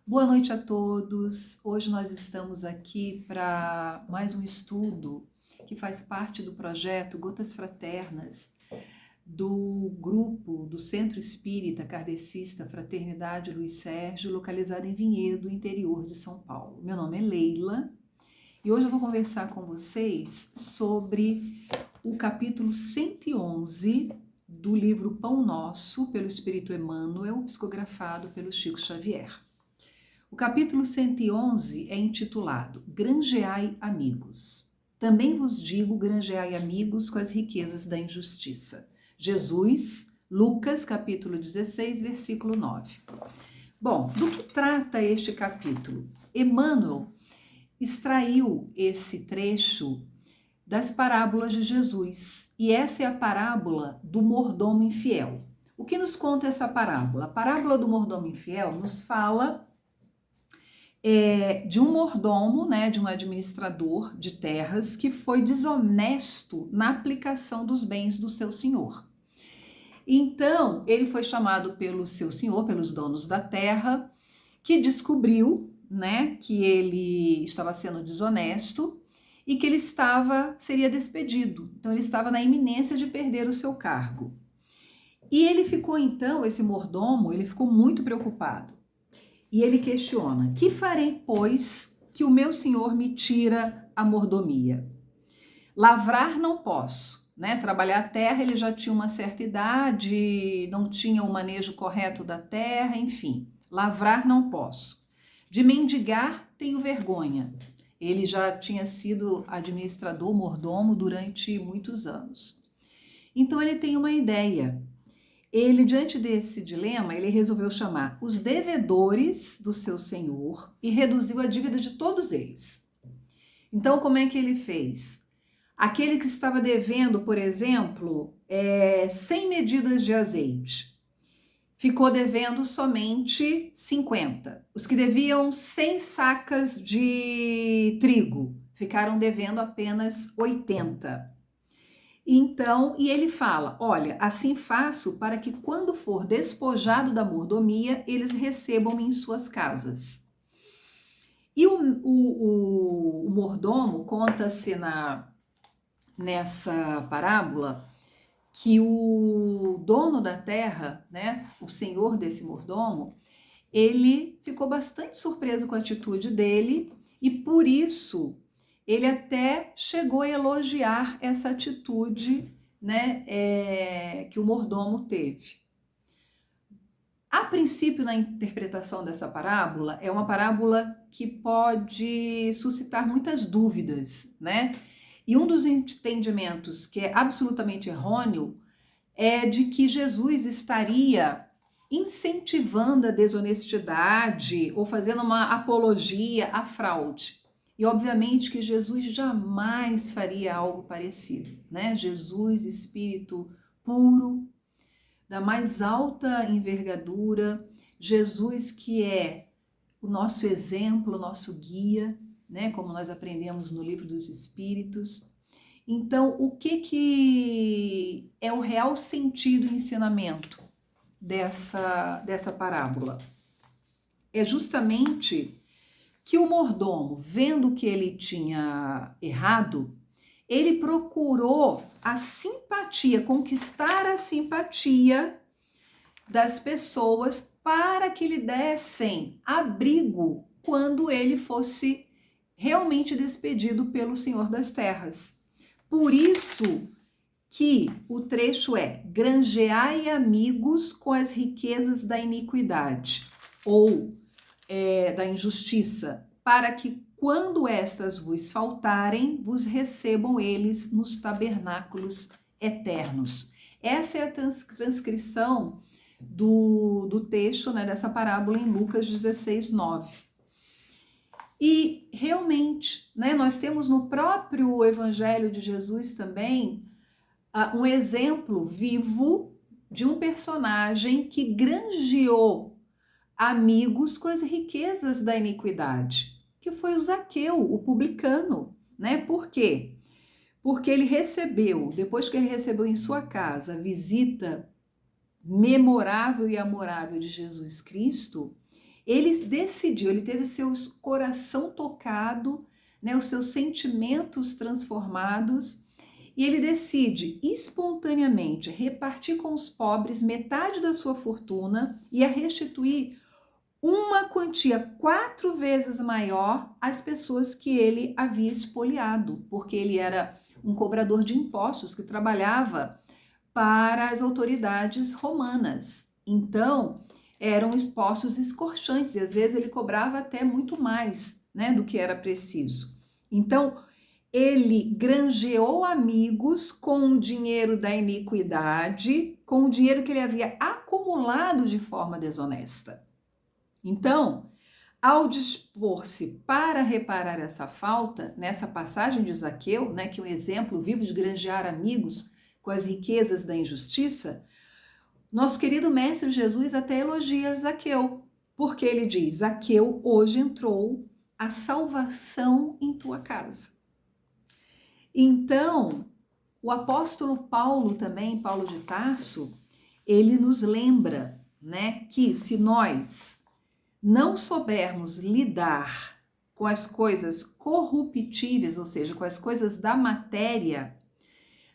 Boa noite a todos. Hoje nós estamos aqui para mais um estudo que faz parte do projeto Gotas Fraternas, do grupo do Centro Espírita Kardecista Fraternidade Luiz Sérgio, localizado em Vinhedo, interior de São Paulo. Meu nome é Leila e hoje eu vou conversar com vocês sobre o capítulo 111 do livro Pão Nosso, pelo Espírito Emmanuel, psicografado pelo Chico Xavier. O capítulo 111 é intitulado Granjeai amigos. Também vos digo, granjeai amigos com as riquezas da injustiça. Jesus, Lucas, capítulo 16, versículo 9. Bom, do que trata este capítulo? Emmanuel extraiu esse trecho das parábolas de Jesus, e essa é a parábola do mordomo infiel. O que nos conta essa parábola? A parábola do mordomo infiel nos fala de um mordomo, né, de um administrador de terras que foi desonesto na aplicação dos bens do seu senhor. Então, ele foi chamado pelo seu senhor, pelos donos da terra, que descobriu, né, que ele estava sendo desonesto e que ele seria despedido. Então, ele estava na iminência de perder o seu cargo. E ele ficou, então, esse mordomo, ele ficou muito preocupado. E ele questiona: que farei, pois, que o meu senhor me tira a mordomia? Lavrar não posso, né? Trabalhar a terra, ele já tinha uma certa idade, não tinha o manejo correto da terra, enfim. Lavrar não posso. De mendigar, tenho vergonha. Ele já tinha sido administrador, mordomo durante muitos anos. Então ele tem uma ideia. Ele, diante desse dilema, ele resolveu chamar os devedores do seu senhor e reduziu a dívida de todos eles. Então, como é que ele fez? Aquele que estava devendo, por exemplo, 100 medidas de azeite, ficou devendo somente 50. Os que deviam 100 sacas de trigo ficaram devendo apenas 80. Então, e ele fala: olha, assim faço para que quando for despojado da mordomia, eles recebam em suas casas. E o mordomo, conta-se nessa parábola, que o dono da terra, né, o senhor desse mordomo, ele ficou bastante surpreso com a atitude dele e por isso ele até chegou a elogiar essa atitude, né, que o mordomo teve. A princípio, na interpretação dessa parábola, é uma parábola que pode suscitar muitas dúvidas, né? E um dos entendimentos que é absolutamente errôneo é de que Jesus estaria incentivando a desonestidade ou fazendo uma apologia à fraude. E obviamente que Jesus jamais faria algo parecido, né? Jesus, espírito puro, da mais alta envergadura, Jesus que é o nosso exemplo, o nosso guia, né? Como nós aprendemos no Livro dos Espíritos. Então, o que é o real sentido e ensinamento dessa parábola? É justamente que o mordomo, vendo que ele tinha errado, ele procurou a simpatia, conquistar a simpatia das pessoas para que lhe dessem abrigo quando ele fosse realmente despedido pelo Senhor das Terras. Por isso que o trecho é: granjeai amigos com as riquezas da iniquidade ou da injustiça, para que quando estas vos faltarem, vos recebam eles nos tabernáculos eternos. Essa é a transcrição do texto, né, dessa parábola em Lucas 16, 9. E realmente, né, nós temos no próprio Evangelho de Jesus também um exemplo vivo de um personagem que granjeou amigos com as riquezas da iniquidade, que foi o Zaqueu, o publicano, né? Por quê? Porque ele recebeu, depois que ele recebeu em sua casa a visita memorável e amorável de Jesus Cristo, ele decidiu, ele teve seu coração tocado, né, os seus sentimentos transformados, e ele decide espontaneamente repartir com os pobres metade da sua fortuna e a restituir uma quantia 4 vezes maior às pessoas que ele havia espoliado, porque ele era um cobrador de impostos que trabalhava para as autoridades romanas. Então, eram impostos escorchantes e às vezes ele cobrava até muito mais, né, do que era preciso. Então, ele granjeou amigos com o dinheiro da iniquidade, com o dinheiro que ele havia acumulado de forma desonesta. Então, ao dispor-se para reparar essa falta, nessa passagem de Zaqueu, né, que é um exemplo vivo de granjear amigos com as riquezas da injustiça, nosso querido Mestre Jesus até elogia Zaqueu, porque ele diz: Zaqueu, hoje entrou a salvação em tua casa. Então, o apóstolo Paulo também, Paulo de Tarso, ele nos lembra, né, que se nós não soubermos lidar com as coisas corruptíveis, ou seja, com as coisas da matéria,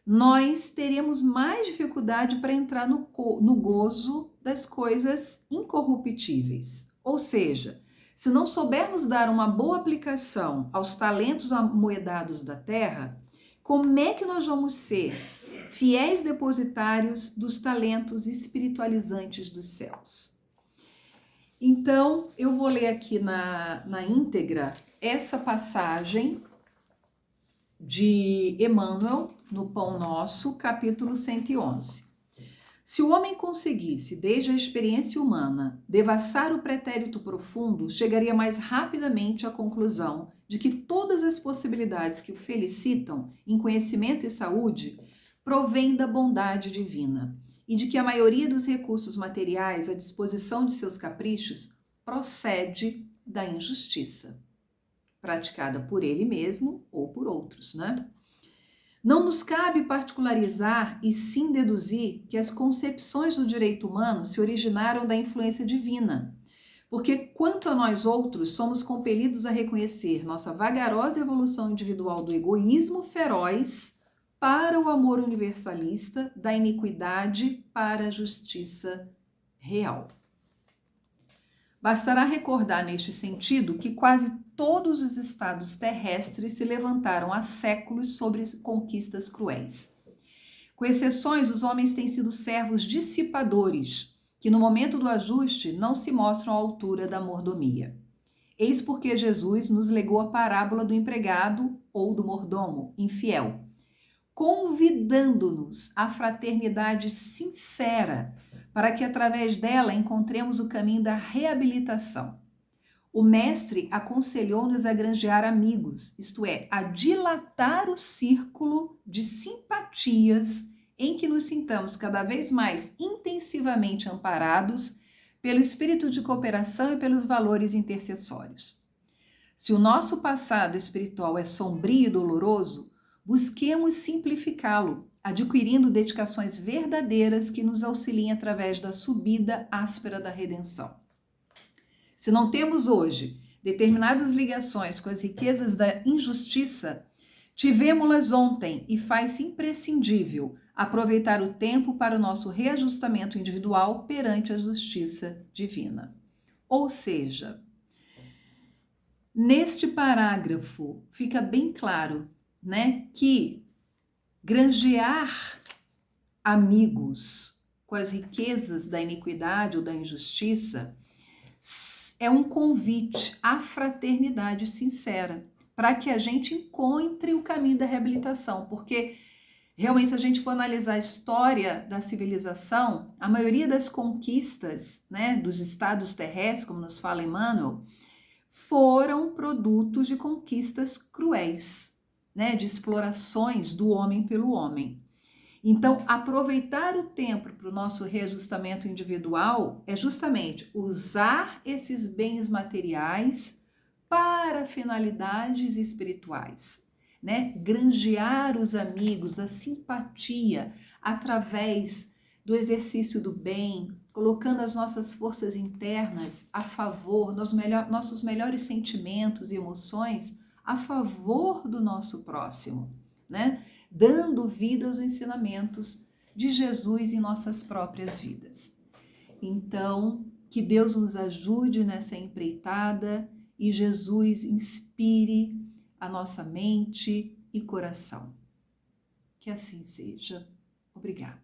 nós teremos mais dificuldade para entrar no gozo das coisas incorruptíveis. Ou seja, se não soubermos dar uma boa aplicação aos talentos amoedados da terra, como é que nós vamos ser fiéis depositários dos talentos espiritualizantes dos céus? Então, eu vou ler aqui na íntegra essa passagem de Emmanuel, no Pão Nosso, capítulo 111. Se o homem conseguisse, desde a experiência humana, devassar o pretérito profundo, chegaria mais rapidamente à conclusão de que todas as possibilidades que o felicitam em conhecimento e saúde provêm da bondade divina e de que a maioria dos recursos materiais à disposição de seus caprichos procede da injustiça, praticada por ele mesmo ou por outros, né? Não nos cabe particularizar e sim deduzir que as concepções do direito humano se originaram da influência divina, porque quanto a nós outros, somos compelidos a reconhecer nossa vagarosa evolução individual do egoísmo feroz para o amor universalista, da iniquidade para a justiça real. Bastará recordar neste sentido que quase todos os estados terrestres se levantaram há séculos sobre conquistas cruéis. Com exceções, os homens têm sido servos dissipadores, que no momento do ajuste não se mostram à altura da mordomia. Eis porque Jesus nos legou a parábola do empregado ou do mordomo infiel, convidando-nos à fraternidade sincera, para que através dela encontremos o caminho da reabilitação. O mestre aconselhou-nos a granjear amigos, isto é, a dilatar o círculo de simpatias em que nos sintamos cada vez mais intensivamente amparados pelo espírito de cooperação e pelos valores intercessórios. Se o nosso passado espiritual é sombrio e doloroso, busquemos simplificá-lo, adquirindo dedicações verdadeiras que nos auxiliem através da subida áspera da redenção. Se não temos hoje determinadas ligações com as riquezas da injustiça, tivemos-las ontem e faz-se imprescindível aproveitar o tempo para o nosso reajustamento individual perante a justiça divina. Ou seja, neste parágrafo fica bem claro, né, que granjear amigos com as riquezas da iniquidade ou da injustiça é um convite à fraternidade sincera, para que a gente encontre o caminho da reabilitação, porque realmente, se a gente for analisar a história da civilização, a maioria das conquistas, né, dos estados terrestres, como nos fala Emmanuel, foram produtos de conquistas cruéis, né, de explorações do homem pelo homem. Então, aproveitar o tempo para o nosso reajustamento individual é justamente usar esses bens materiais para finalidades espirituais, né? Granjear os amigos, a simpatia através do exercício do bem, colocando as nossas forças internas a favor, nossos melhores sentimentos e emoções a favor do nosso próximo, né? Dando vida aos ensinamentos de Jesus em nossas próprias vidas. Então, que Deus nos ajude nessa empreitada e Jesus inspire a nossa mente e coração. Que assim seja. Obrigada.